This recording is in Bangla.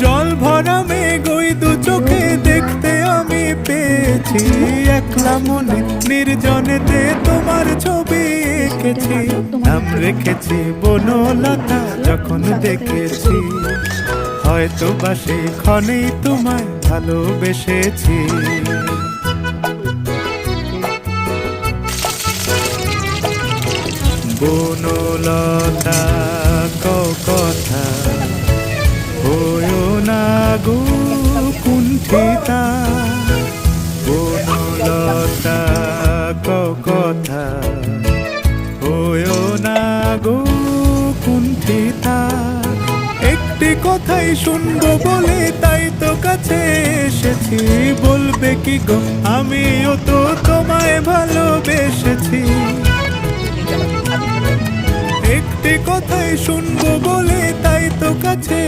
জল ভরা মেঘ ওই দু চোখে দেখতে আমি পেয়েছি, একলা মনে নির্জনেতে তোমার ছবি এঁকেছি। নাম রেখেছি বনলতা যখন দেখেছি, হয়তো বা সেই ক্ষণেই তোমায় ভালোবেসেছি। বনলতা কথা হয়ো না গো কুণ্ঠিতা, বনলতা কথা হয়ো না গো কুণ্ঠিতা। একটি কথাই শুনবো বলে তাই তো কাছে এসেছি, বলবে কি গো আমিও তো তোমায় ভালোবেসেছি। একটি কথাই শুনবো বলে তাই তো কাছে